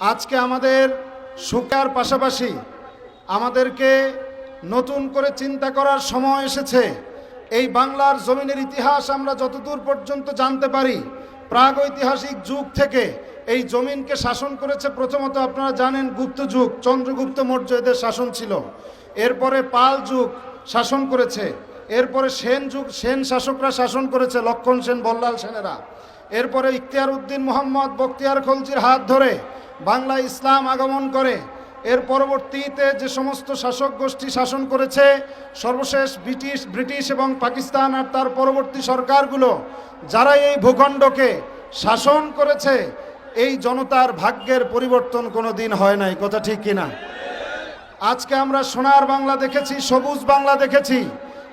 আজকে আমাদের সুখের পাশাপাশি আমাদেরকে নতুন করে চিন্তা করার সময় এসেছে। এই বাংলার জমিনের ইতিহাস আমরা যতদূর পর্যন্ত জানতে পারি, প্রাগৈতিহাসিক যুগ থেকে এই জমিনকে শাসন করেছে প্রথমত আপনারা জানেন গুপ্ত যুগ, চন্দ্রগুপ্ত মৌর্য এদের শাসন ছিল। এরপরে পাল যুগ শাসন করেছে, এরপরে সেন যুগ, সেন শাসকরা শাসন করেছে, লক্ষণ সেন, বল্লাল সেনেরা। এরপরে ইখতিয়ার উদ্দিন মোহাম্মদ বখতিয়ার খলজির হাত ধরে বাংলায় ইসলাম আগমন করে। এর পরবর্তীতে যে সমস্ত শাসক গোষ্ঠী শাসন করেছে, সর্বশেষ ব্রিটিশ এবং পাকিস্তান আর তার পরবর্তী সরকারগুলো, যারা এই ভূখণ্ডকে শাসন করেছে, এই জনতার ভাগ্যের পরিবর্তন কোনো দিন হয় নাই। কথা ঠিক কিনা? আজকে আমরা সোনার বাংলা দেখেছি, সবুজ বাংলা দেখেছি,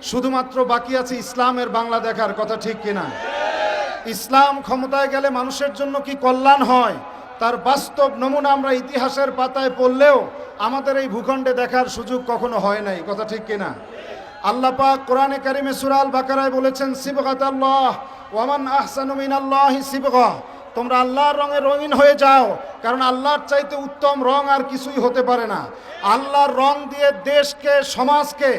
শুধুমাত্র বাকি আছে ইসলামের বাংলা দেখার। কথা ঠিক কিনা? ইসলাম ক্ষমতায় গেলে মানুষের জন্য কি কল্যাণ হয়, তার বাস্তব নমুনা আমরা ইতিহাসের পাতায় পড়লেও আমাদের এই ভূখণ্ডে দেখার সুযোগ কখনো হয় নাই। কথা ঠিক কিনা? আল্লাহ পাক কোরআনে কারিমে সূরা আল বাকারায় বলেছেন, সিবগাতাল্লাহ ওয়া মান আহসানু মিনাল্লাহি সিবগা, তোমরা আল্লাহর রঙে রঙিন হয়ে যাও, কারণ আল্লাহর চাইতে উত্তম রং আর কিছুই হতে পারে না। আল্লাহর রং দিয়ে দেশকে, সমাজকে,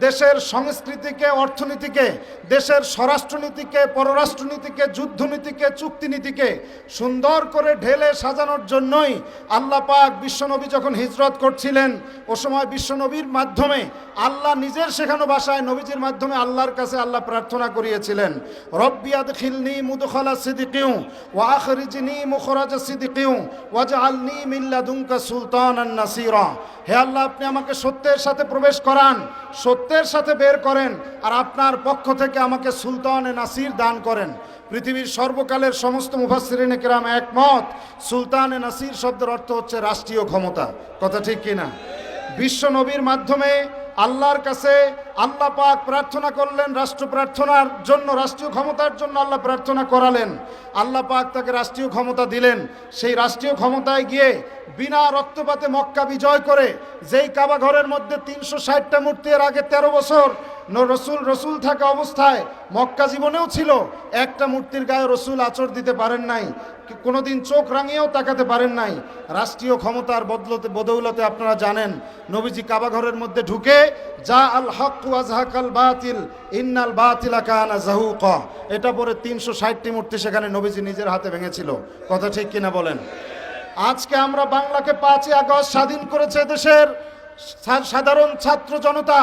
দেশের সংস্কৃতিকে, অর্থনীতিকে, দেশের স্বরাষ্ট্রনীতিকে, পররাষ্ট্রনীতিকে, যুদ্ধনীতিকে, চুক্তিনীতিকে সুন্দর করে ঢেলে সাজানোর জন্যই আল্লাহ পাক বিশ্বনবী যখন হিজরত করছিলেন, ও সময় বিশ্বনবীর মাধ্যমে আল্লাহ নিজের শেখানো ভাষায় নবীজির মাধ্যমে আল্লাহর কাছে আল্লাহ প্রার্থনা করিয়েছিলেন, রব্বি আদখিলনি মুদখালা সিদকিউ ওয়া আখরিজনি মুখরাজা সিদকিউ ওয়াজআলনি মিন লাদুনকা সুলতানান নাসিরা। হে আল্লাহ, আপনি আমাকে সত্যের সাথে প্রবেশ করান, সত্যের সাথে বের করেন, আর আপনার পক্ষ থেকে আমাকে সুলতানে নাসির দান করেন। পৃথিবীর সর্বকালের সমস্ত মুফাসসিরিনে কেরাম একমত, সুলতানে নাসির শব্দের অর্থ হচ্ছে রাষ্ট্রীয় ক্ষমতা। কথা ঠিক কিনা? বিশ্ব নবীর মাধ্যমে আল্লাহর কাছে আল্লাহ পাক প্রার্থনা করলেন রাষ্ট্র প্রার্থনার জন্য, রাষ্ট্রীয় ক্ষমতার জন্য আল্লাহ প্রার্থনা করালেন। আল্লাহ পাক তাকে রাষ্ট্রীয় ক্ষমতা দিলেন। সেই রাষ্ট্রীয় ক্ষমতায় গিয়ে বিনা রক্তপাতে মক্কা বিজয় করে, যেই কাবা ঘরের মধ্যে 360টা মূর্তি এর আগে 13 বছর রসুল থাকা অবস্থায় মক্কা জীবনেও ছিল, একটা মূর্তির গায়ে রসুল আঁচড় দিতে পারেন নাই, কোনোদিন চোখ রাঙিয়েও তাকাতে পারেন নাই। রাষ্ট্রীয় ক্ষমতার বদৌলতে আপনারা জানেন, নবীজি কাবা ঘরের মধ্যে ঢুকে যা আল হক ওয়াজহাকাল বাতিল ইন্নাল বাতিলা কানা যাহুকা, এটা পরে 360টি মূর্তি সেখানে নবীজি নিজের হাতে ভেঙেছিল। কথা ঠিক কিনা বলেন? আজকে আমরা বাংলাকে 5ই আগস্ট স্বাধীন করেছে দেশের সাধারণ ছাত্র জনতা,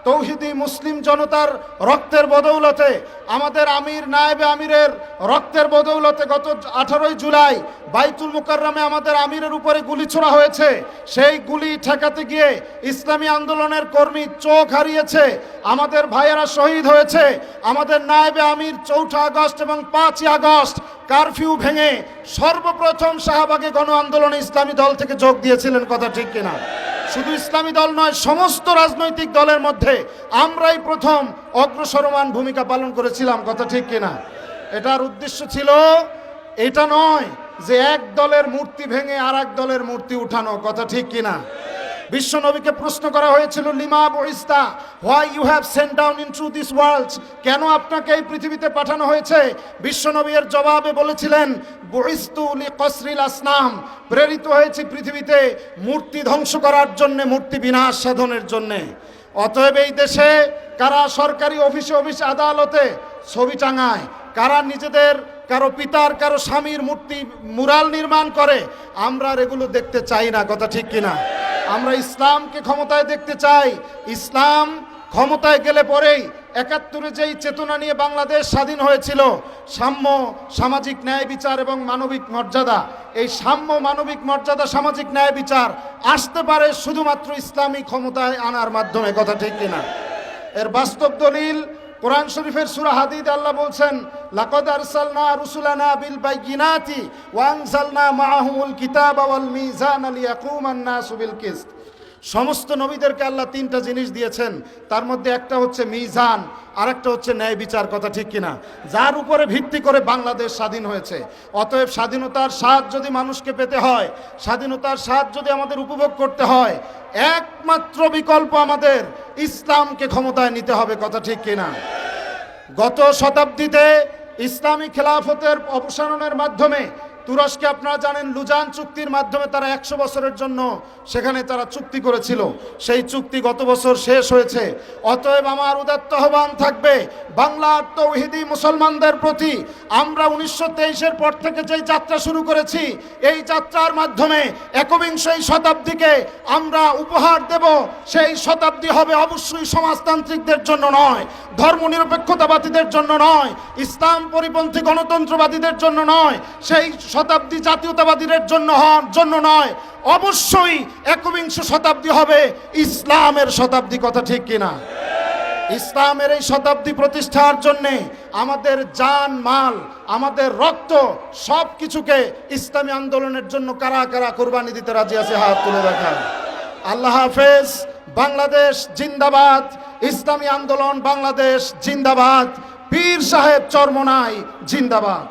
তৌহিদি মুসলিম জনতার রক্তের বদৌলতে, আমাদের আমির নায়েবে আমিরের রক্তের বদৌলতে গত 18ই জুলাই বাইতুল মুকাররমে আমাদের আমিরের উপরে গুলি ছোড়া হয়েছে। সেই গুলি ঠেকাতে গিয়ে ইসলামী আন্দোলনের কর্মী চোখ হারিয়েছে, আমাদের ভাইয়েরা শহীদ হয়েছে। আমাদের নায়েবে আমির 4 আগস্ট এবং 5ই আগস্ট কারফিউ ভেঙে সর্বপ্রথম শাহবাগে গণ আন্দোলনে ইসলামী দল থেকে যোগ দিয়েছিলেন। কথা ঠিক কিনা? শুধু ইসলামী দল নয়, সমস্ত রাজনৈতিক দলের মধ্যে আমরাই প্রথম অগ্রসরমান ভূমিকা পালন করেছিলাম। কথা ঠিক কিনা? এটার উদ্দেশ্য ছিল এটা নয় যে এক দলের মূর্তি ভেঙে আর এক দলের মূর্তি উঠানো। কথা ঠিক কিনা? বিশ্বনবীকে প্রশ্ন করা হয়েছিল, লিমা বুইস্তা, why you have sent down into this world, কেন আপনাকে এই পৃথিবীতে পাঠানো হয়েছে? বিশ্বনবী এর জবাবে বলেছিলেন, বুইস্তু লিকসরিল আসনাম, প্রেরিত হয়েছে পৃথিবীতে মূর্তি ধ্বংস করার জন্য, মূর্তি বিনাশ সাধনের জন্য। অতএব এই দেশে কারা সরকারি অফিসে আদালতে ছবি টাঙায়, কারা নিজেদের কারো পিতার কারো স্বামীর মূর্তি মুরাল নির্মাণ করে, আমরা আর এগুলো দেখতে চাই না। কথা ঠিক কিনা? আমরা ইসলামকে ক্ষমতায় দেখতে চাই। ইসলাম ক্ষমতায় গেলে পরেই 71-এ যেই চেতনা নিয়ে বাংলাদেশ স্বাধীন হয়েছিল, সাম্য, সামাজিক ন্যায় বিচার এবং মানবিক মর্যাদা, এই সাম্য, মানবিক মর্যাদা, সামাজিক ন্যায় বিচার আসতে পারে শুধুমাত্র ইসলামী ক্ষমতায় আনার মাধ্যমে। কথা ঠিক কিনা? এর বাস্তব দলিল কোরআন শরীফের সূরা হাদীদ আল্লাহ বলছেন, লাকাদ আরসালনা রুসুলানা বিল বাইয়িনাতি ওয়া আনজালনা মাআহুমুল কিতাবা ওয়াল মিজানা লিয়াকুমান নাসু বিল কিসত। সমস্ত নবীদেরকে আল্লাহ 3টা জিনিস দিয়েছেন, তার মধ্যে একটা হচ্ছে মিজান, আরেকটা হচ্ছে ন্যায় বিচার। কথা ঠিক কিনা? যার উপরে ভিত্তি করে বাংলাদেশ স্বাধীন হয়েছে। অতএব স্বাধীনতার স্বাদ যদি মানুষকে পেতে হয়, স্বাধীনতার স্বাদ যদি আমাদের উপভোগ করতে হয়, একমাত্র বিকল্প আমাদের ইসলামকে ক্ষমতায় নিতে হবে। কথা ঠিক কিনা? গত শতাব্দীতে ইসলামী খেলাফতের অপসারণের মাধ্যমে তুরস্কে আপনারা জানেন লুজান চুক্তির মাধ্যমে তারা 100 বছরের জন্য সেখানে তারা চুক্তি করেছিল, সেই চুক্তি গত বছর শেষ হয়েছে। অতএব আমার উদাত্ত আহ্বান থাকবে বাংলার তৌহিদি মুসলমানদের প্রতি, আমরা 1923-এর পর থেকে যেই যাত্রা শুরু করেছি, এই যাত্রার মাধ্যমে একবিংশ শতাব্দীকে আমরা উপহার দেব। সেই শতাব্দী হবে অবশ্যই সমাজতান্ত্রিকদের জন্য নয়, ধর্মনিরপেক্ষতাবাদীদের জন্য নয়, ইসলাম পরিপন্থী গণতন্ত্রবাদীদের জন্য নয়, সেই শতাব্দী জাতীয়তাবাদীদের জন্য নয়, অবশ্যই একবিংশ শতাব্দী হবে ইসলামের শতাব্দী। কথা ঠিক কিনা? ইসলামের এই শতাব্দী প্রতিষ্ঠার জন্যে আমাদের জান মাল, আমাদের রক্ত, সব কিছুকে ইসলামী আন্দোলনের জন্য কারা কারা কোরবানি দিতে রাজি আছে? হাত তুলে রাখা। আল্লাহ হাফেজ। বাংলাদেশ জিন্দাবাদ। ইসলামী আন্দোলন বাংলাদেশ জিন্দাবাদ। পীর সাহেব চরমনাই জিন্দাবাদ।